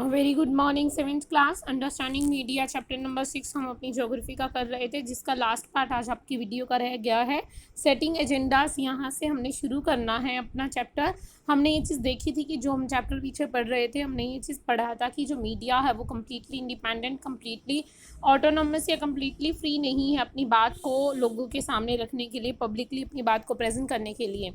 Very good morning seventh class understanding media chapter number 6 हम अपनी geography का कर रहे थे, जिसका लास्ट पार्ट आज आपकी वीडियो का रह गया है सेटिंग एजेंडास। यहाँ से हमने शुरू करना है अपना चैप्टर। हमने ये चीज़ देखी थी कि जो हम चैप्टर पीछे पढ़ रहे थे, हमने ये चीज़ पढ़ा था कि जो मीडिया है वो कम्प्लीटली इंडिपेंडेंट, कम्प्लीटली ऑटोनोमस या कम्प्लीटली फ्री नहीं है अपनी बात को लोगों के सामने रखने के लिए, पब्लिकली अपनी बात को प्रेजेंट करने के लिए।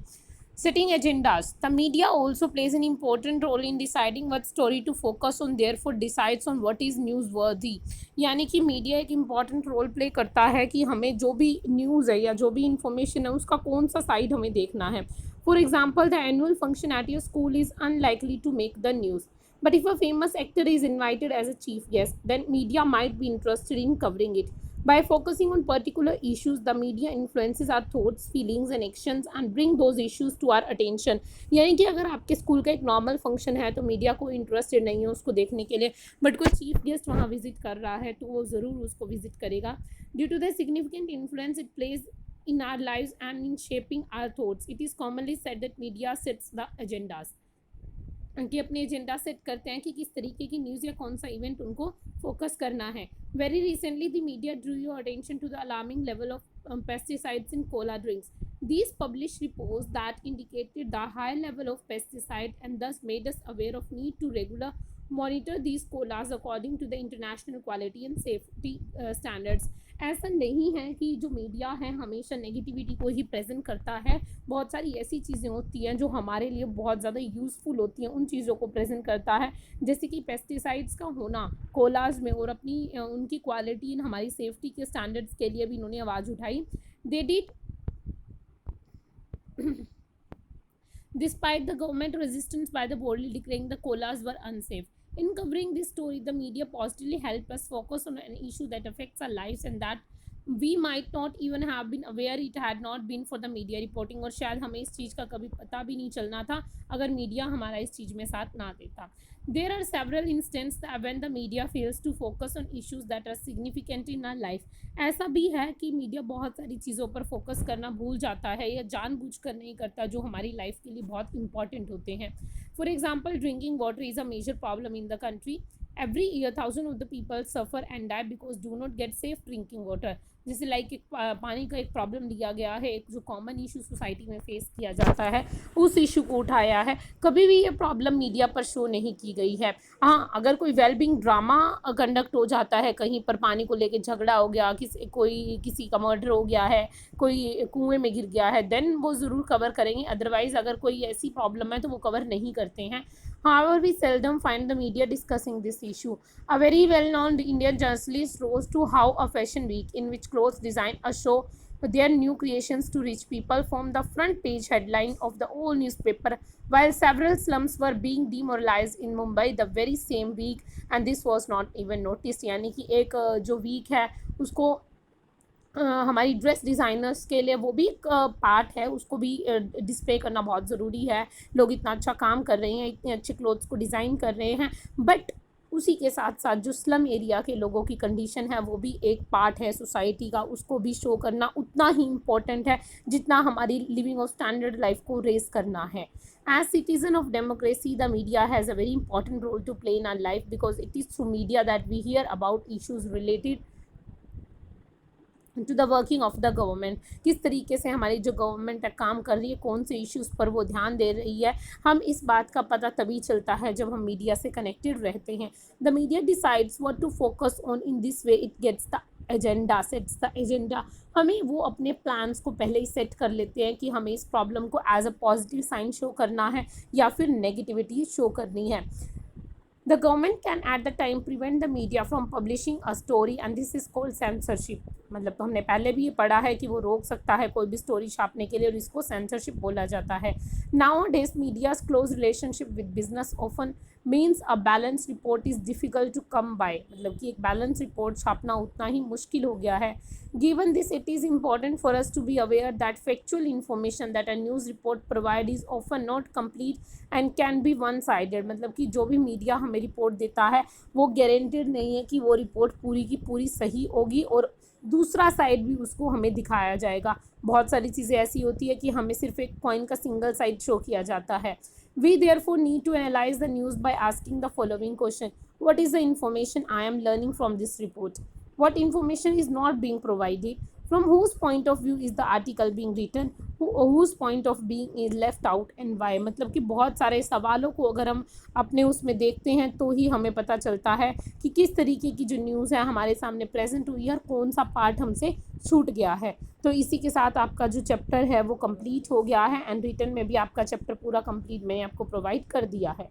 Setting agendas. The media also plays an important role in deciding what story to focus on, therefore decides on what is newsworthy. यानी कि मीडिया एक इम्पॉर्टेंट रोल प्ले करता है कि हमें जो भी न्यूज़ है या जो भी इंफॉर्मेशन है उसका कौन सा साइड हमें देखना है। For example, the annual function at your school is unlikely to make the news, but if a famous actor is invited as a chief guest, then media might be interested in covering it. By focusing on particular issues, the media influences our thoughts, feelings and actions and bring those issues to our attention. यानी कि अगर आपके school का एक normal function है तो media को interested नहीं है उसको देखने के लिए, बट कोई चीफ गेस्ट वहाँ विजिट कर रहा है तो वो ज़रूर उसको विजिट करेगा। Due to the significant influence it plays in our lives and in shaping our thoughts, it is commonly said that media sets the agendas. कि अपने एजेंडा सेट करते हैं कि किस तरीके की न्यूज़ या कौन सा इवेंट उनको फोकस करना है। Very recently the media drew your attention to the alarming level of pesticides in cola drinks. These published reports that indicated the high level of pesticide and thus made us aware of need to regular monitor these colas according to the international quality and safety standards. ऐसा नहीं है कि जो media है हमेशा negativity को ही present करता है। बहुत सारी ऐसी चीज़ें होती हैं जो हमारे लिए बहुत ज़्यादा यूज़फुल होती हैं, उन चीज़ों को प्रेजेंट करता है, जैसे कि पेस्टिसाइड्स का होना कोलाज में और अपनी उनकी क्वालिटी हमारी सेफ्टी के स्टैंडर्ड्स के लिए भी इन्होंने आवाज़ उठाई। They did despite the government resistance by the boldly declaring the colas were unsafe. In covering this story, the media positively helped us focus on an issue that affects our lives and that we might not even have been aware it had not been for the media reporting. और शायद हमें इस चीज़ का कभी पता भी नहीं चलना था अगर मीडिया हमारा इस चीज़ में साथ ना देता। There are several instances when the media fails to focus on issues that are significant in our life. ऐसा भी है कि मीडिया बहुत सारी चीज़ों पर फोकस करना भूल जाता है या जानबूझकर नहीं करता जो हमारी लाइफ के लिए बहुत इंपॉर्टेंट होते हैं। For example, drinking water is a major problem in the country. Every year, thousands of the people suffer and die because do not get safe drinking water. जैसे लाइक एक पानी का एक प्रॉब्लम दिया गया है, एक जो कॉमन इशू सोसाइटी में फेस किया जाता है उस इशू को उठाया है। कभी भी ये प्रॉब्लम मीडिया पर शो नहीं की गई है। हाँ, अगर कोई वेलबिंग ड्रामा कंडक्ट हो जाता है, कहीं पर पानी को लेके झगड़ा हो गया, किसी का मर्डर हो गया है, कोई कुएं में गिर गया है, देन वो ज़रूर कवर करेंगे। अदरवाइज़ अगर कोई ऐसी प्रॉब्लम है तो वो कवर नहीं करते हैं। However, we seldom find the media discussing this issue. A very well-known Indian journalist rose to how a fashion week in which clothes design a show their new creations to rich people formed the front page headline of the whole newspaper, while several slums were being demoralized in Mumbai the very same week, and this was not even noticed. यानी कि एक जो week है उसको हमारी dress designers के लिए वो भी एक पार्ट है, उसको भी डिस्प्ले करना बहुत ज़रूरी है। लोग इतना अच्छा काम कर रहे हैं, इतने अच्छे क्लोथ्स को डिज़ाइन कर रहे हैं, बट उसी के साथ साथ जो स्लम एरिया के लोगों की कंडीशन है वो भी एक पार्ट है सोसाइटी का, उसको भी शो करना उतना ही इम्पोर्टेंट है जितना हमारी लिविंग ऑफ स्टैंडर्ड लाइफ को रेस करना है। As citizen of democracy, the media has a very important role to play in our life because it is through media that we hear about issues related to the working of the government. किस तरीके से हमारी जो government काम कर रही है, कौन से इश्यूज़ पर वो ध्यान दे रही है, हम इस बात का पता तभी चलता है जब हम मीडिया से कनेक्टेड रहते हैं। The media decides what to focus on in this way it gets the agenda, sets the agenda. हमें वो अपने प्लान्स को पहले ही सेट कर लेते हैं कि हमें इस प्रॉब्लम को as a positive sign show करना है या फिर नेगेटिविटी शो करनी है। The government can at the time prevent the media from publishing a story and this is called censorship. मतलब तो हमने पहले भी ये पढ़ा है कि वो रोक सकता है कोई भी स्टोरी छापने के लिए और इसको सेंसरशिप बोला जाता है। Nowadays, media's close relationship with business often means a balanced report is difficult to come by. मतलब कि एक बैलेंस रिपोर्ट छापना उतना ही मुश्किल हो गया है। Given this, it is important for us to be aware that factual information that a news report provide is often not complete and can be one-sided. मतलब कि जो भी मीडिया हमें रिपोर्ट देता है वो गारंटेड नहीं है कि वो रिपोर्ट पूरी की पूरी सही होगी और दूसरा साइड भी उसको हमें दिखाया जाएगा। बहुत सारी चीज़ें ऐसी होती है कि हमें सिर्फ एक कॉइन का सिंगल साइड शो किया जाता है। We therefore need to analyze the news by asking the following question: what is the information I am learning from this report? What information is not being provided? From whose point of view is the article being written? Whose point of being is left out and why? मतलब कि बहुत सारे सवालों को अगर हम अपने उसमें देखते हैं तो ही हमें पता चलता है कि किस तरीके की जो न्यूज़ है हमारे सामने प्रेजेंट हुई है और कौन सा पार्ट हमसे छूट गया है। तो इसी के साथ आपका जो चैप्टर है वो कंप्लीट हो गया है, एंड रिटन में भी आपका चैप्टर पूरा कंप्लीट मैंने आपको प्रोवाइड कर दिया है।